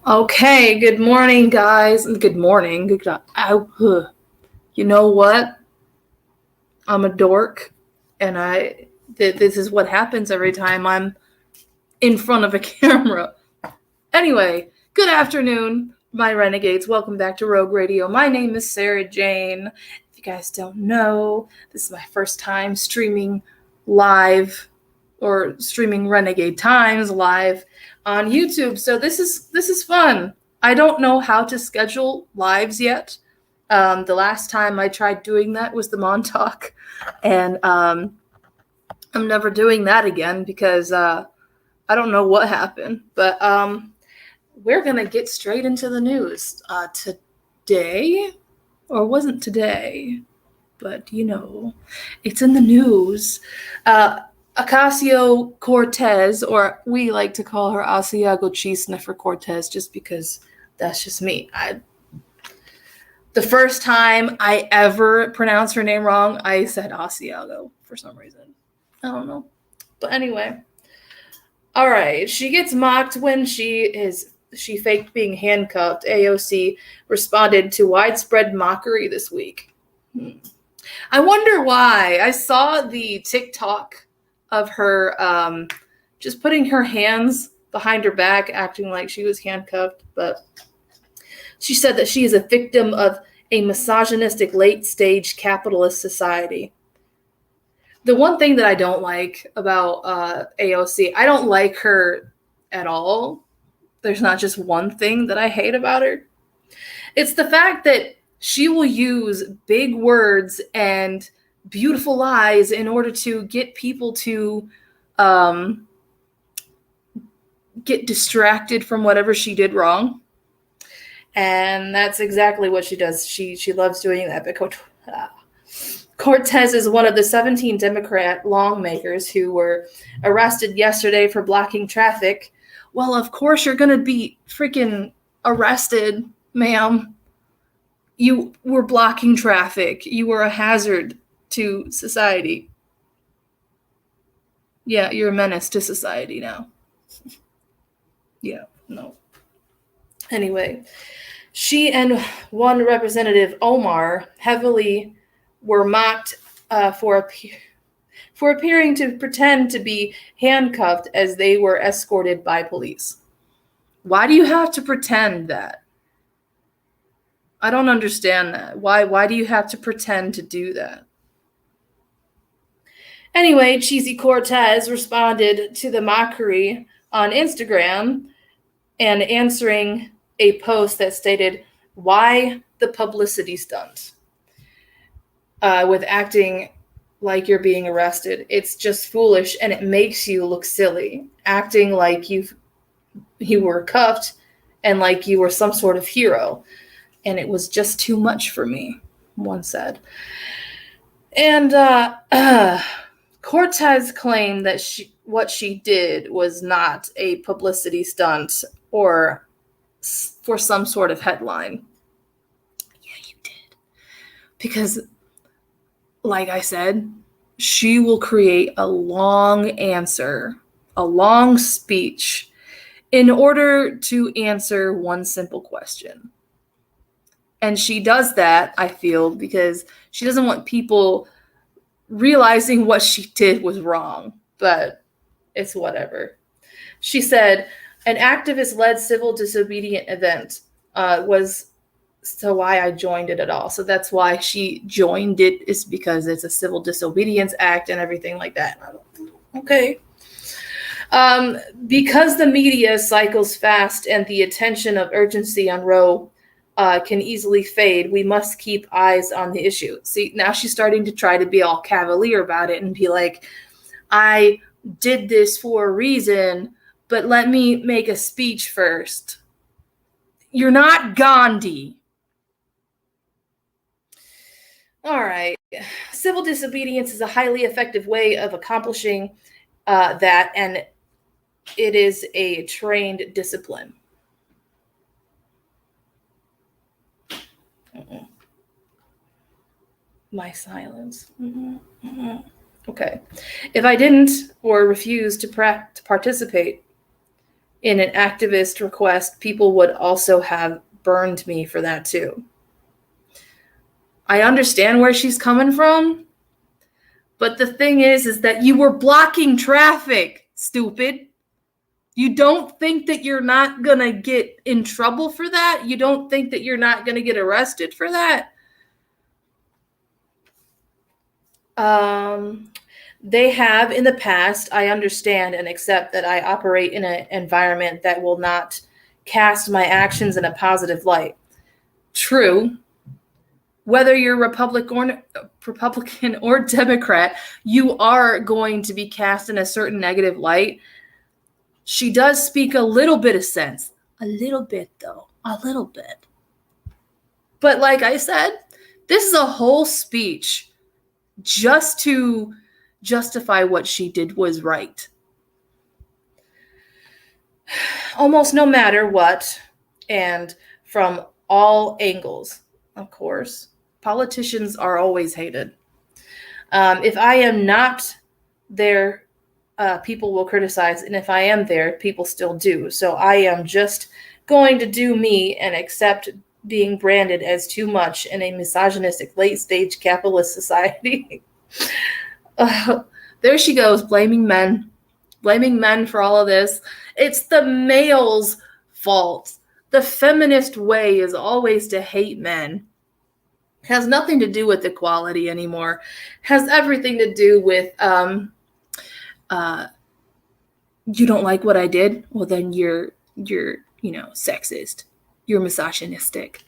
Okay, good morning, guys. Good morning. You know what? I'm a dork, and this is what happens every time I'm in front of a camera. Anyway, good afternoon, my renegades. Welcome back to Rogue Radio. My name is Sarah Jane. If you guys don't know, this is my first time streaming live or streaming Renegade Times live on YouTube. So this is fun. I don't know how to schedule lives yet. The last time I tried doing that was the Montauk, and I'm never doing that again because I don't know what happened. But we're gonna get straight into the news today, or wasn't today, but it's in the news. Ocasio Cortez, or we like to call her Asiago Cheese Sniffer Cortez, just because that's just me. The first time I ever pronounced her name wrong, I said Asiago for some reason. I don't know. But anyway. All right. She gets mocked when she faked being handcuffed. AOC responded to widespread mockery this week. I wonder why. I saw the TikTok of her just putting her hands behind her back, acting like she was handcuffed, but she said that she is a victim of a misogynistic late-stage capitalist society. The one thing that I don't like about AOC, I don't like her at all. There's not just one thing that I hate about her. It's the fact that she will use big words and beautiful lies in order to get people to get distracted from whatever she did wrong. And that's exactly what she does. She loves doing that. But Cortez is one of the 17 Democrat lawmakers who were arrested yesterday for blocking traffic. Well, of course you're going to be freaking arrested, ma'am. You were blocking traffic. You were a hazard to society. Yeah, you're a menace to society now. Yeah, no. Anyway, she and one representative, Omar, heavily were mocked for appearing to pretend to be handcuffed as they were escorted by police. Why do you have to pretend that? I don't understand that. Why do you have to pretend to do that? Anyway, Cheesy Cortez responded to the mockery on Instagram and answering a post that stated, "Why the publicity stunt?" With acting like you're being arrested. It's just foolish and it makes you look silly. Acting like you were cuffed and like you were some sort of hero. And it was just too much for me, one said. And Cortez claimed that what she did was not a publicity stunt or for some sort of headline. Yeah, you did. Because, like I said, she will create a long answer, a long speech, in order to answer one simple question. And she does that, I feel, because she doesn't want people realizing what she did was wrong. But it's whatever. She said, an activist-led civil disobedient event was so why I joined it at all. So that's why she joined it, is because it's a civil disobedience act and everything like that. Okay. Because the media cycles fast and the attention of urgency on Roe can easily fade, we must keep eyes on the issue. See, now she's starting to try to be all cavalier about it and be like, I did this for a reason, but let me make a speech first. You're not Gandhi. All right. Civil disobedience is a highly effective way of accomplishing that, and it is a trained discipline. My silence. Okay. If I didn't or refused to participate, in an activist request, people would also have burned me for that too. I understand where she's coming from, but the thing is that you were blocking traffic, stupid. You don't think that you're not going to get in trouble for that? You don't think that you're not going to get arrested for that? They have in the past. I understand and accept that I operate in an environment that will not cast my actions in a positive light. True. Whether you're Republican or Democrat, you are going to be cast in a certain negative light. She does speak a little bit of sense. A little bit, though. A little bit. But like I said, this is a whole speech just to justify what she did was right. Almost no matter what, and from all angles, of course, politicians are always hated. If I am not there, people will criticize, and if I am there, people still do. So I am just going to do me and accept being branded as too much in a misogynistic late-stage capitalist society. There she goes, blaming men for all of this. It's the male's fault. The feminist way is always to hate men. It has nothing to do with equality anymore. It has everything to do with you don't like what I did? Well, then you're sexist. You're misogynistic.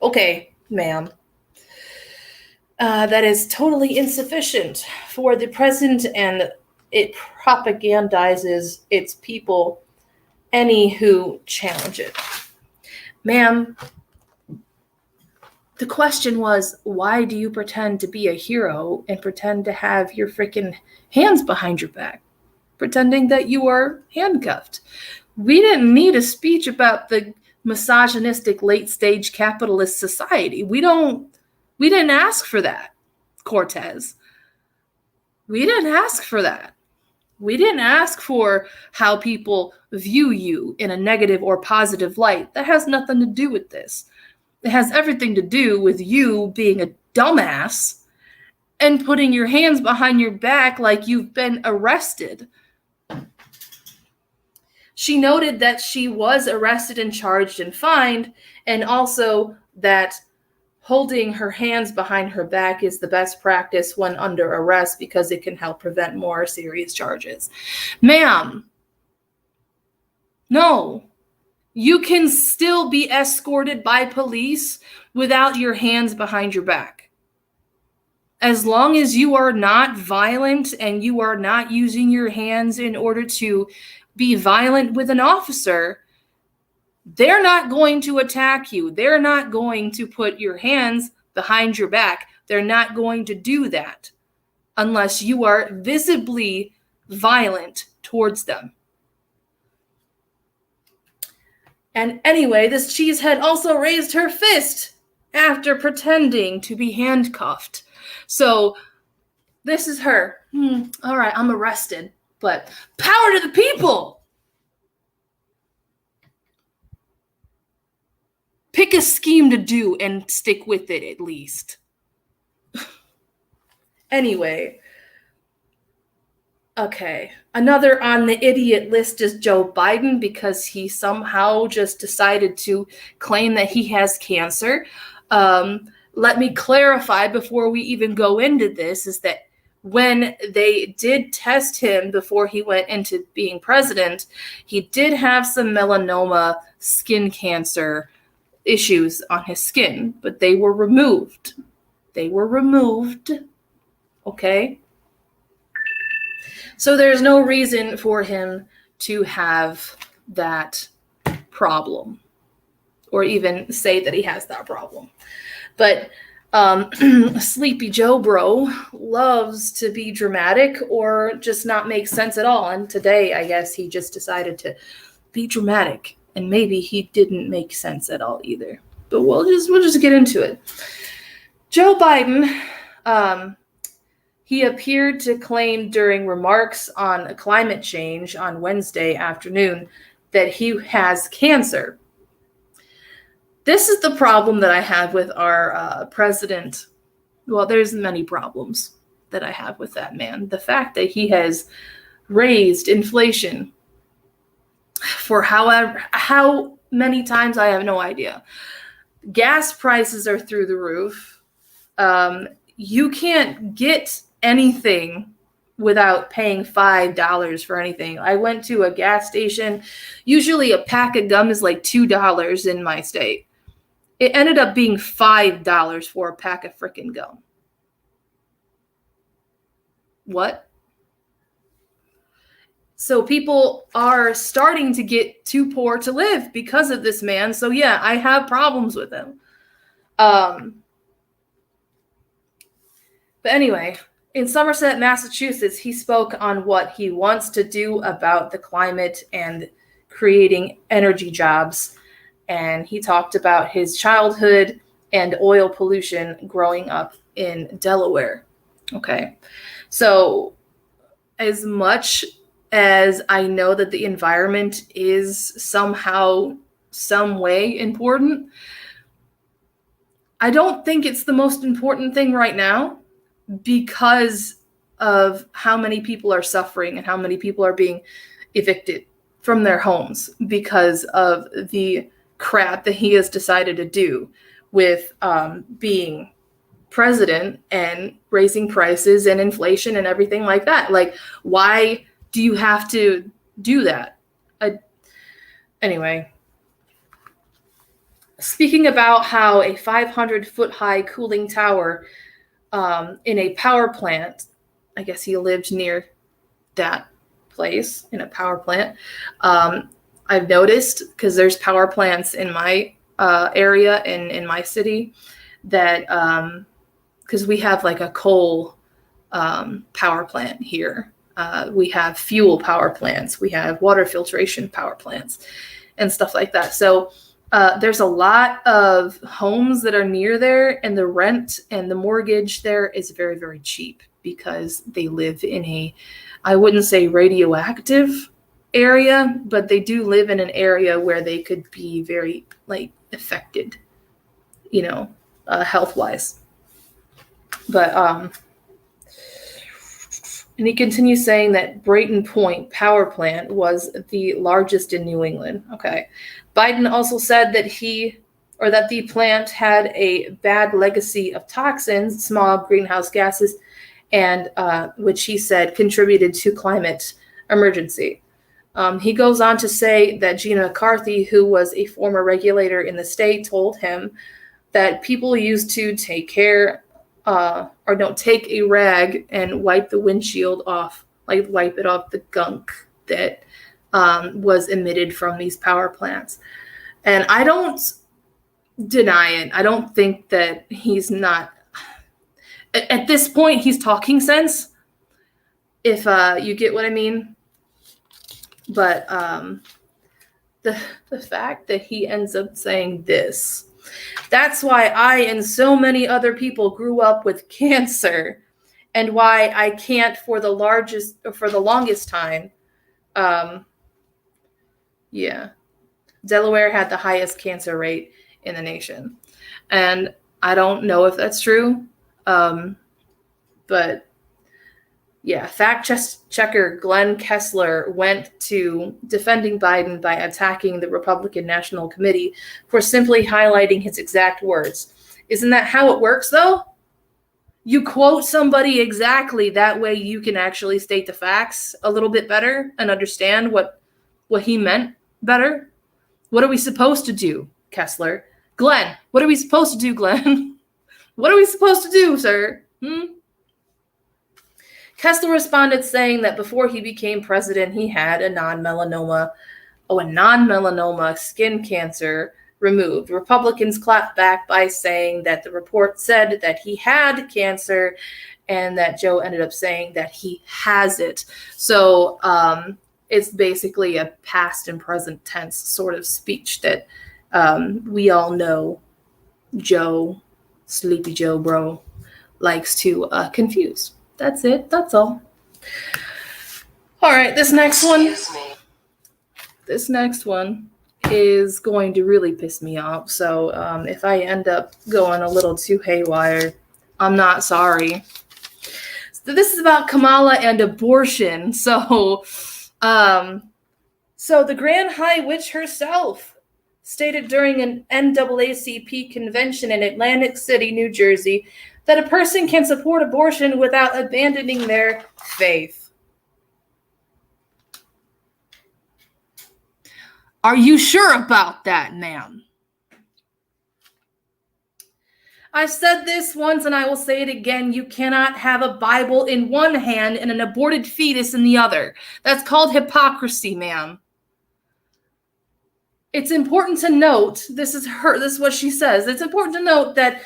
Okay, ma'am. That is totally insufficient for the present, and it propagandizes its people, any who challenge it. Ma'am, the question was, why do you pretend to be a hero and pretend to have your freaking hands behind your back, pretending that you are handcuffed? We didn't need a speech about the misogynistic late-stage capitalist society. We didn't ask for that, Cortez. We didn't ask for that. We didn't ask for how people view you in a negative or positive light. That has nothing to do with this. It has everything to do with you being a dumbass and putting your hands behind your back like you've been arrested. She noted that she was arrested and charged and fined, and also that holding her hands behind her back is the best practice when under arrest because it can help prevent more serious charges. Ma'am, no. You can still be escorted by police without your hands behind your back. As long as you are not violent and you are not using your hands in order to be violent with an officer, they're not going to attack you. They're not going to put your hands behind your back. They're not going to do that unless you are visibly violent towards them. And anyway, this cheesehead also raised her fist after pretending to be handcuffed. So this is her. All right, I'm arrested, but power to the people. Pick a scheme to do and stick with it at least. Anyway. Okay. Another on the idiot list is Joe Biden because he somehow just decided to claim that he has cancer. Let me clarify before we even go into this is that when they did test him before he went into being president, he did have some melanoma skin cancer issues on his skin, but they were removed. Okay? So there's no reason for him to have that problem or even say that he has that problem. But Sleepy Joe Bro loves to be dramatic or just not make sense at all. And today, I guess he just decided to be dramatic. And maybe he didn't make sense at all either. But we'll just get into it. Joe Biden He appeared to claim during remarks on climate change on Wednesday afternoon that he has cancer. This is the problem that I have with our president. Well, there's many problems that I have with that man. The fact that he has raised inflation for how many times, I have no idea. Gas prices are through the roof. You can't get anything without paying $5 for anything. I went to a gas station. Usually a pack of gum is like $2 in my state. It ended up being $5 for a pack of frickin' gum. What? So people are starting to get too poor to live because of this man. So yeah, I have problems with him. But anyway, in Somerset, Massachusetts, he spoke on what he wants to do about the climate and creating energy jobs. And he talked about his childhood and oil pollution growing up in Delaware. Okay. So as much as I know that the environment is somehow, some way important, I don't think it's the most important thing right now because of how many people are suffering and how many people are being evicted from their homes because of the crap that he has decided to do with being president and raising prices and inflation and everything like that. Like, why do you have to do that? Anyway, speaking about how a 500-foot high cooling tower in a power plant, I guess he lived near that place in a power plant. I've noticed, because there's power plants in my area and in my city, that because we have like a coal power plant here. We have fuel power plants. We have water filtration power plants and stuff like that. So there's a lot of homes that are near there, and the rent and the mortgage there is very, very cheap because they live in a, I wouldn't say radioactive area, but they do live in an area where they could be very like affected, you know, health-wise. But and he continues saying that Brayton Point power plant was the largest in New England. Okay. Biden also said that the plant had a bad legacy of toxins, smog, greenhouse gases, and which he said contributed to climate emergency. He goes on to say that Gina McCarthy, who was a former regulator in the state, told him that people used to take a rag and wipe the windshield off, like wipe it off the gunk that was emitted from these power plants. And I don't deny it. I don't think that he's not, at this point, he's talking sense, if you get what I mean. But the fact that he ends up saying this, that's why I and so many other people grew up with cancer, and why I can't for the longest time. Yeah, Delaware had the highest cancer rate in the nation, and I don't know if that's true, but yeah, fact checker Glenn Kessler went to defending Biden by attacking the Republican National Committee for simply highlighting his exact words. Isn't that how it works, though? You quote somebody exactly, that way you can actually state the facts a little bit better and understand what he meant better. What are we supposed to do, Kessler? Glenn, what are we supposed to do, Glenn? What are we supposed to do, sir? Kessler responded saying that before he became president, he had a non-melanoma skin cancer removed. Republicans clapped back by saying that the report said that he had cancer, and that Joe ended up saying that he has it. So it's basically a past and present tense sort of speech that we all know Joe, Sleepy Joe bro, likes to confuse. That's it. That's all. All right, this next one is going to really piss me off. So if I end up going a little too haywire, I'm not sorry. So this is about Kamala and abortion. So the Grand High Witch herself stated during an NAACP convention in Atlantic City, New Jersey, that a person can support abortion without abandoning their faith. Are you sure about that, ma'am? I've said this once and I will say it again. You cannot have a Bible in one hand and an aborted fetus in the other. That's called hypocrisy, ma'am. It's important to note, this is what she says. It's important to note that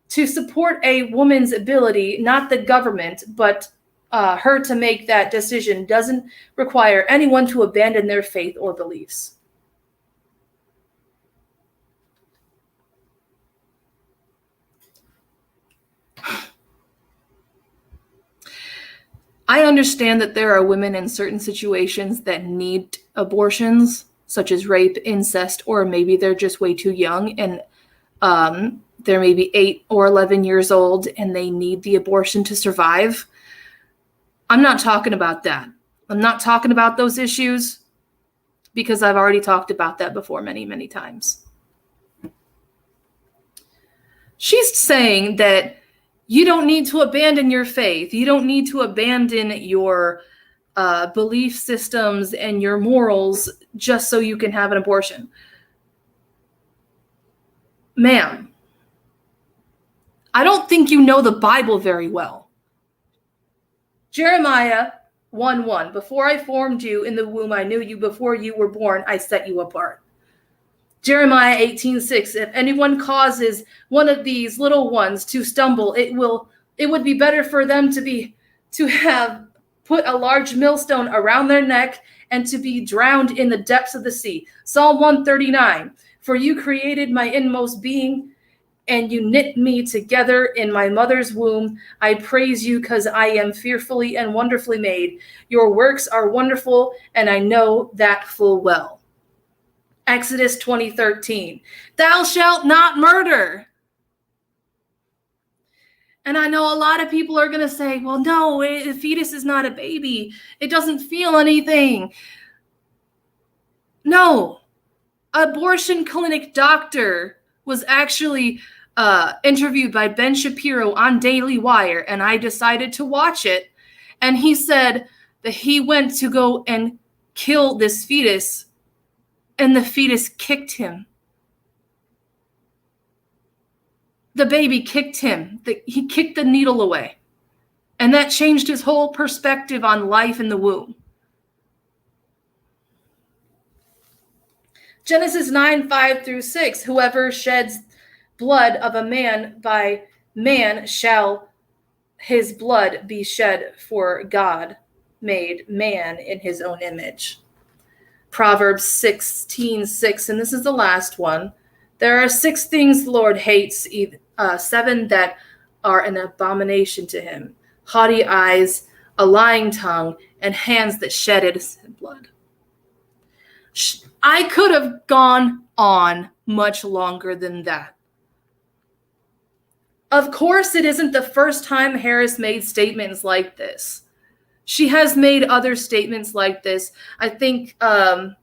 to support a woman's ability, not the government, but her to make that decision doesn't require anyone to abandon their faith or beliefs. I understand that there are women in certain situations that need abortions, such as rape, incest, or maybe they're just way too young and they're maybe 8 or 11 years old and they need the abortion to survive. I'm not talking about that. I'm not talking about those issues because I've already talked about that before many, many times. She's saying that you don't need to abandon your faith. You don't need to abandon your belief systems and your morals just so you can have an abortion. Ma'am, I don't think you know the Bible very well. Jeremiah 1:1, before I formed you in the womb, I knew you. Before you were born, I set you apart. Jeremiah 18:6, if anyone causes one of these little ones to stumble, it would be better for them to have put a large millstone around their neck and to be drowned in the depths of the sea. Psalm 139, for you created my inmost being and you knit me together in my mother's womb. I praise you because I am fearfully and wonderfully made. Your works are wonderful, and I know that full well. Exodus 20:13, thou shalt not murder. And I know a lot of people are going to say, well, no, a fetus is not a baby. It doesn't feel anything. No, abortion clinic doctor was actually interviewed by Ben Shapiro on Daily Wire, and I decided to watch it. And he said that he went to go and kill this fetus, and the fetus kicked him. The baby kicked him. He kicked the needle away. And that changed his whole perspective on life in the womb. Genesis 9:5-6, whoever sheds blood of a man, by man shall his blood be shed, for God made man in his own image. Proverbs 16:6, and this is the last one. There are 6 things the Lord hates, 7 that are an abomination to him: haughty eyes, a lying tongue, and hands that shed innocent blood. I could have gone on much longer than that. Of course, it isn't the first time Harris made statements like this. She has made other statements like this. I think the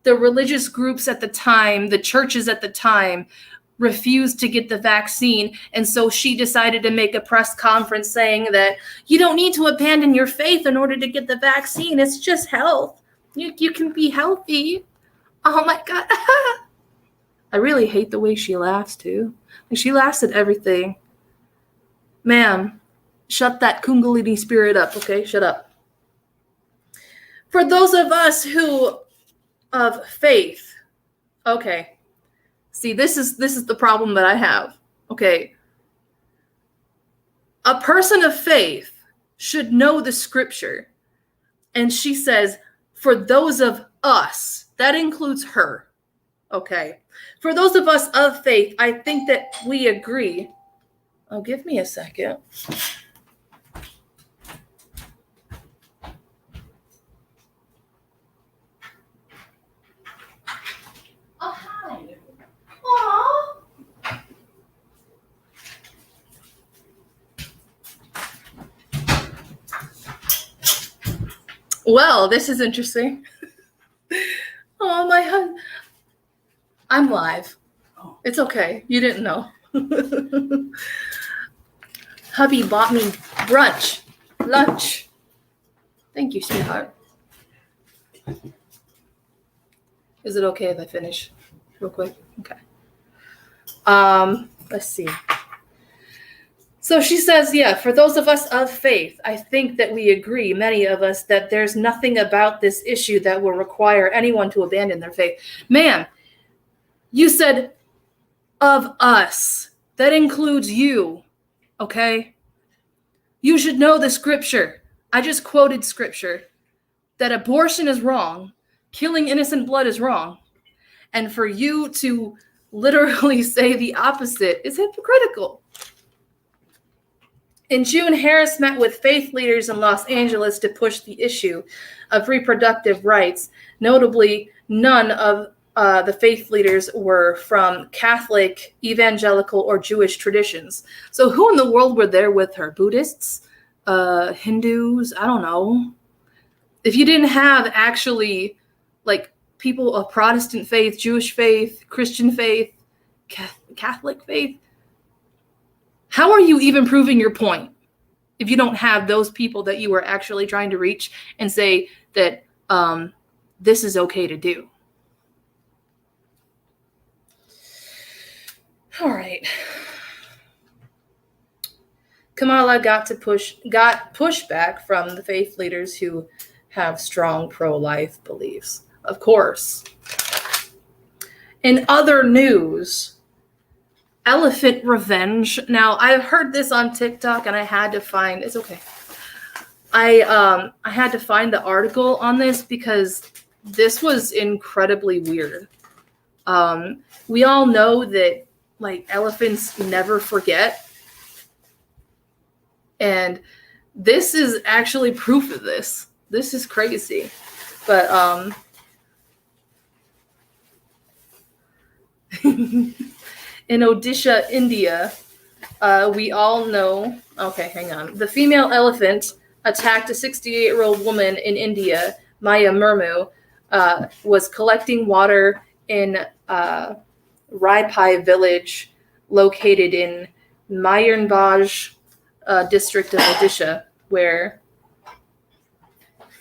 religious groups at the time, the churches at the time, refused to get the vaccine. And so she decided to make a press conference saying that you don't need to abandon your faith in order to get the vaccine. It's just health. You can be healthy. Oh my God. I really hate the way she laughs too. Like, she laughs at everything. Ma'am, shut that Kundalini spirit up, okay? Shut up. For those of us who of faith, okay. See, this is the problem that I have. Okay. A person of faith should know the scripture. And she says, for those of us, that includes her. Okay. For those of us of faith, I think that we agree. Oh, give me a second. Well, this is interesting. Oh, my husband. I'm live. Oh. It's okay. You didn't know. Hubby bought me lunch. Thank you, sweetheart. Is it okay if I finish real quick? Okay. Let's see. So she says, yeah, for those of us of faith, I think that we agree, many of us, that there's nothing about this issue that will require anyone to abandon their faith. Ma'am, you said of us. That includes you, okay? You should know the scripture. I just quoted scripture that abortion is wrong, killing innocent blood is wrong, and for you to literally say the opposite is hypocritical. In June, Harris met with faith leaders in Los Angeles to push the issue of reproductive rights. Notably, none of the faith leaders were from Catholic, evangelical, or Jewish traditions. So who in the world were there with her? Buddhists? Hindus? I don't know. If you didn't have actually like people of Protestant faith, Jewish faith, Christian faith, Catholic faith, how are you even proving your point if you don't have those people that you are actually trying to reach and say that this is okay to do? All right. Kamala got pushback from the faith leaders who have strong pro-life beliefs. Of course. In other news, elephant revenge. Now, I've heard this on TikTok and I had to find, it's okay. I had to find the article on this because this was incredibly weird. We all know that like elephants never forget. And this is actually proof of this. This is crazy. But in Odisha, India, we all know, okay, hang on. The female elephant attacked a 68-year-old woman in India, Maya Murmu, was collecting water in Raipai village located in Mayurbhanj district of Odisha, where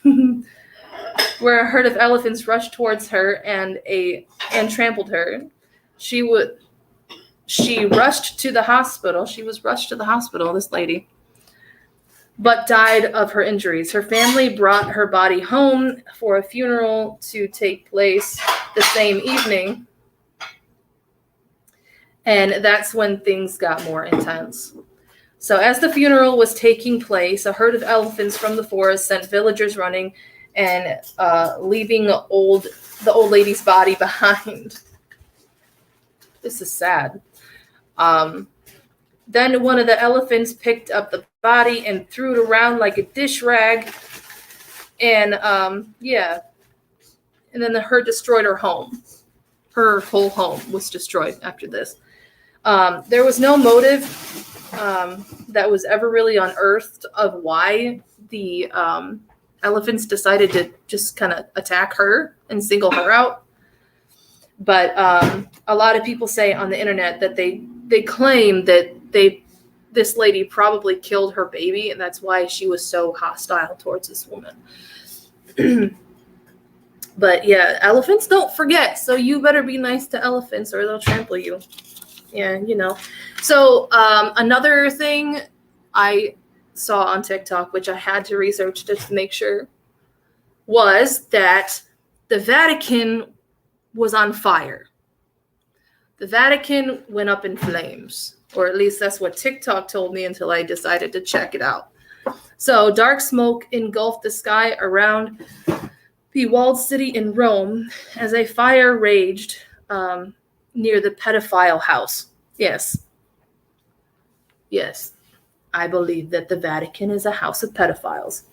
a herd of elephants rushed towards her and trampled her. She was rushed to the hospital, this lady, but died of her injuries. Her family brought her body home for a funeral to take place the same evening. And that's when things got more intense. So as the funeral was taking place, a herd of elephants from the forest sent villagers running and leaving the old lady's body behind. This is sad. Then one of the elephants picked up the body and threw it around like a dish rag. And and then the herd destroyed her home. Her whole home was destroyed after this. There was no motive that was ever really unearthed of why the elephants decided to just kind of attack her and single her out. But a lot of people say on the internet that they claim that this lady probably killed her baby, and that's why she was so hostile towards this woman. But yeah, elephants don't forget, so you better be nice to elephants or they'll trample you. Yeah, you know. So another thing I saw on TikTok, which I had to research just to make sure, was that the Vatican was on fire. The Vatican went up in flames, or at least that's what TikTok told me until I decided to check it out. So dark smoke engulfed the sky around the walled city in Rome as a fire raged near the pedophile house. Yes, I believe that the Vatican is a house of pedophiles.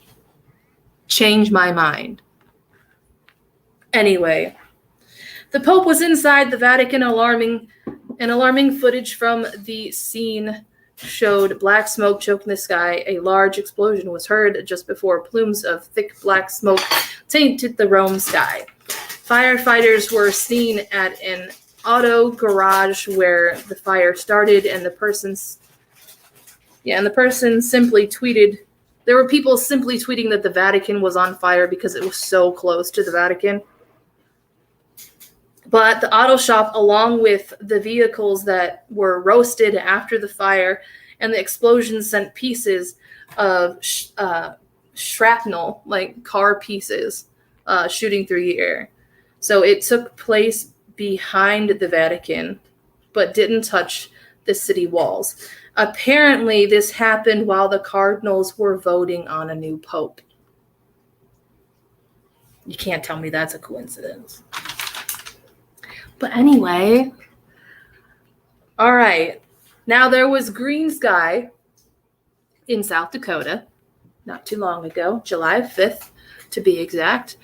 Change my mind. Anyway, the Pope was inside the Vatican. Alarming footage from the scene showed black smoke choking the sky. A large explosion was heard just before plumes of thick black smoke tainted the Rome sky. Firefighters were seen at an auto garage where the fire started, and the person simply tweeted. There were people simply tweeting that the Vatican was on fire because it was so close to the Vatican. But the auto shop, along with the vehicles that were roasted after the fire and the explosion, sent pieces of shrapnel, like car pieces, shooting through the air. So it took place behind the Vatican, but didn't touch the city walls. Apparently, this happened while the cardinals were voting on a new pope. You can't tell me that's a coincidence. But anyway, all right. Now, there was green sky in South Dakota not too long ago, July 5th to be exact.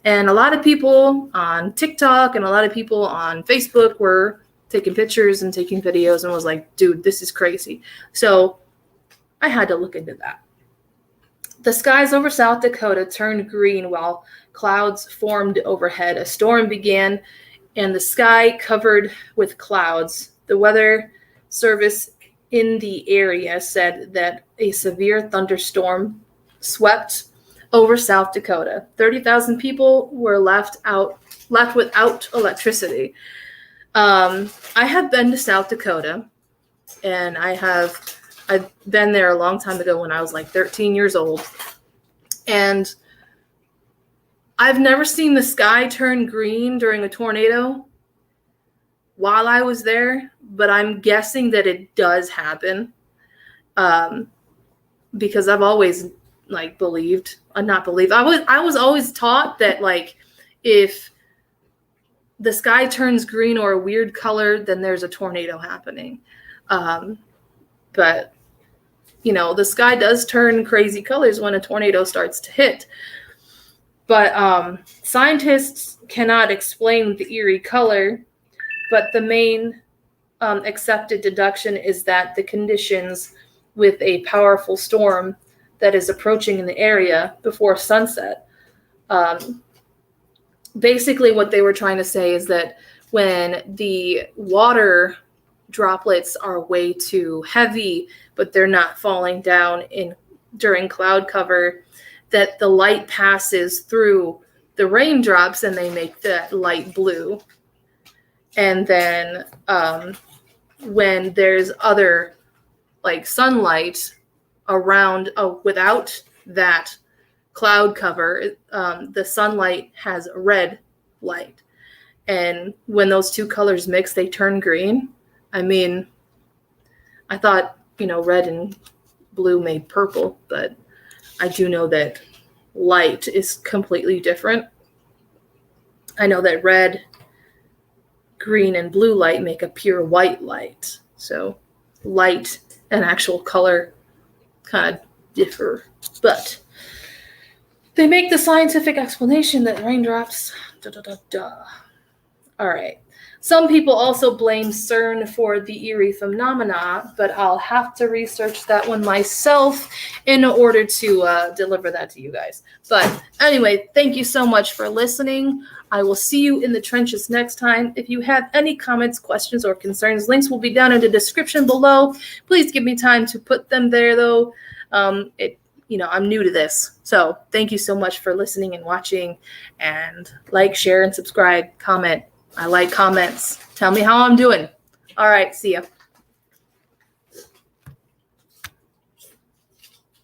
And a lot of people on TikTok and a lot of people on Facebook were taking pictures and taking videos and was like, dude, this is crazy. So I had to look into that. The skies over South Dakota turned green while clouds formed overhead. A storm began and the sky covered with clouds. The weather service in the area said that a severe thunderstorm swept over South Dakota. 30,000 people were left without electricity. I have been to South Dakota, and I've been there a long time ago when I was like 13 years old. And I've never seen the sky turn green during a tornado while I was there, but I'm guessing that it does happen, because I've always I was always taught that if the sky turns green or a weird color, then there's a tornado happening. But the sky does turn crazy colors when a tornado starts to hit. But scientists cannot explain the eerie color, but the main accepted deduction is that the conditions with a powerful storm that is approaching in the area before sunset. Basically, what they were trying to say is that when the water droplets are way too heavy, but they're not falling down during cloud cover, that the light passes through the raindrops and they make that light blue. And then when there's other sunlight around without that cloud cover, the sunlight has a red light. And when those two colors mix, they turn green. I mean, I thought, red and blue made purple, but I do know that light is completely different. I know that red, green, and blue light make a pure white light. So light and actual color kind of differ, but they make the scientific explanation that raindrops, All right. Some people also blame CERN for the eerie phenomena, but I'll have to research that one myself in order to deliver that to you guys. But anyway, thank you so much for listening. I will see you in the trenches next time. If you have any comments, questions, or concerns, links will be down in the description below. Please give me time to put them there, though. I'm new to this. So thank you so much for listening and watching. And like, share, and subscribe. Comment. I like comments. Tell me how I'm doing. All right. See ya.